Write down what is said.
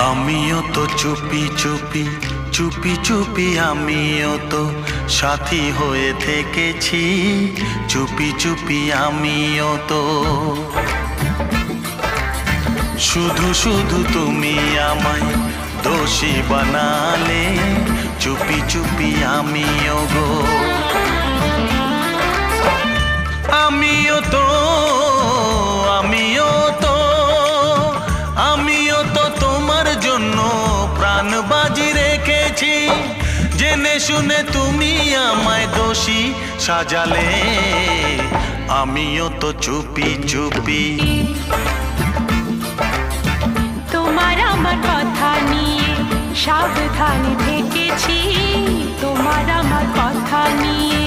আমিও তো চুপি চুপি চুপি চুপি আমিও তো সাথী হয়ে থেকেছি, চুপি চুপি আমিও তো। শুধু শুধু তুমি আমায় দোষী বানালে, চুপি চুপি আমিও গো। আমিও তো আমিও তো আমিও তো তোমার জন্য প্রাণ বাজি রেখেছি, জেনে শুনে তুমি আমায় দোষী সাজালে, আমিও তো চুপি চুপি। তোমার আমার কথা নিয়ে সাবধানে থেকেছি, তোমার আমার কথা নিয়ে।